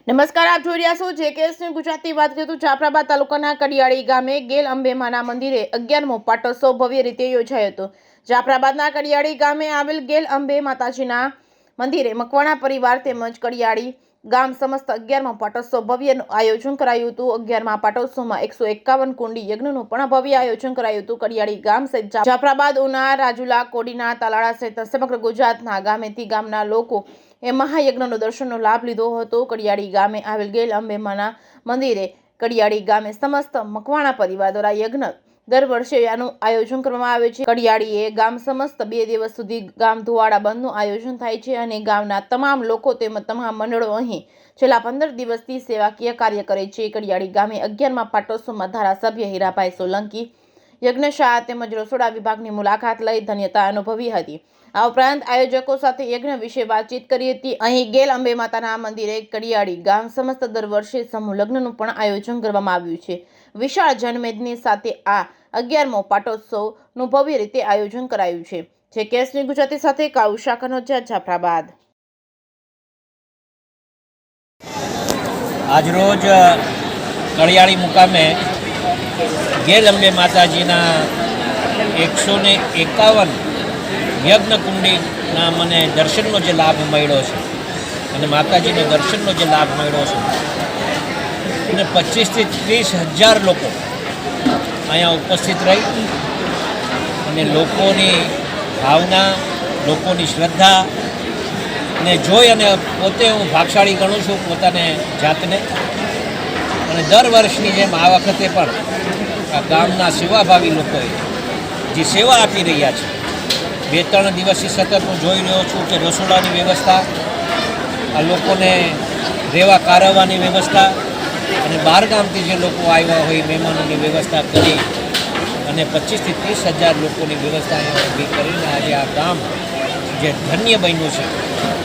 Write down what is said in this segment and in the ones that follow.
નમસ્કાર, આપ જોઈ રહ્યા છો જેકેએસની ગુજરાતી વાત કરીએ તો જાફરાબાદ તાલુકાના કડિયાળી ગામે ગેલ અંબેમાના મંદિરે 11મો પાટોત્સવ ભવ્ય રીતે યોજાયો હતો। જાફરાબાદના કડિયાળી ગામે આવેલ ગેલ અંબે માતાજીના મંદિરે મકવાણા પરિવાર તેમજ કડિયાળી ગામ સમસ્ત 11મો પાટોત્સવ ભવ્ય આયોજન કરાયું હતું। 11મા પાટોત્સવમાં 151 કુંડી યજ્ઞનું પણ ભવ્ય આયોજન કરાયું હતું। કડિયાળી ગામ સહિત જાફરાબાદ, ઉના, રાજુલા, કોડીના, તાલાળા સહિત સમગ્ર ગુજરાતના ગામેથી ગામના લોકો એ મહાયજ્ઞનો દર્શનનો લાભ લીધો હતો। કડિયાળી ગામે આવેલ ગેલ અંબેમાના મંદિરે કડિયાળી ગામે સમસ્ત મકવાણા પરિવાર દ્વારા યજ્ઞ દર વર્ષે આનું આયોજન કરવામાં આવે છે। કડિયાળીએ ગામ સમસ્ત 2 દિવસ સુધી ગામ ધુવાડા બંધનું આયોજન થાય છે અને ગામના તમામ લોકો તેમજ તમામ મંડળો અહીં છેલ્લા 15 દિવસથી સેવાકીય કાર્ય કરે છે। કડિયાળી ગામે 11મા પાટોત્સવમાં ધારાસભ્ય હીરાભાઈ સોલંકી, યજ્ઞશાળા તેમજ રસોડા વિભાગની મુલાકાત લઈ ધન્યતા અનુભવી હતી। આ ઉપરાંત આયોજકો સાથે યજ્ઞ વિશે વાતચીત કરી હતી। અહીં ગેલ અંબે માતાના મંદિરે કડિયાળી ગામ સમસ્ત દર વર્ષે સમૂહ લગ્નનું પણ આયોજન કરવામાં આવ્યું છે। વિશાળ જનમેદની સાથે આ 11મો પાટોત્સવનું ભવ્ય રીતે આયોજન કરાયું છે। જેકેએસની ગુજરાતી સાથે કાઉશા કનોજા, જાફરાબાદ। આજરોજ કડિયાળી મુકામે ગેલ અંબે માતાજીના 151 યજ્ઞ કુંડીના મને દર્શનનો જે લાભ મળ્યો છે અને માતાજીનો દર્શનનો જે લાભ મળ્યો છે અને 25થી 30 હજાર લોકો અહીંયા ઉપસ્થિત રહી અને લોકોની ભાવના, લોકોની શ્રદ્ધા ને જોઈ અને પોતે હું ભાગશાળી ગણું છું પોતાને જાતને। અને દર વર્ષની જેમ આ વખતે પણ આ ગામના સેવાભાવી લોકોએ જે સેવા આપી રહ્યા છે 2-3 દિવસથી સતત હું જોઈ રહ્યો છું કે રસોડાની વ્યવસ્થા, આ લોકોને રહેવા કારવવાની વ્યવસ્થા અને બહાર ગામથી જે લોકો આવ્યા હોય મહેમાનોની વ્યવસ્થા કરી અને 25થી 30 હજાર લોકોની વ્યવસ્થા અહીંયા ઊભી કરીને આજે આ ગામ જે ધન્ય બન્યું છે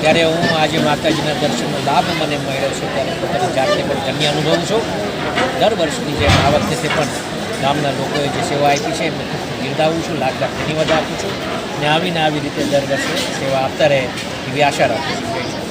ત્યારે હું આજે માતાજીના દર્શનનો લાભ મને મળ્યો છે ત્યારે પોતાની જાતને પણ ધન્ય અનુભવું છું। દર વર્ષની જેમ આ વખતે પણ ગામના લોકોએ જે સેવા આપી છે એમને ખૂબ બિરદાવું છું, લાખ ધન્યવાદ આપું છું અને આવી રીતે દર વર્ષે સેવા આપતા રહે એવી આશા રાખું છું।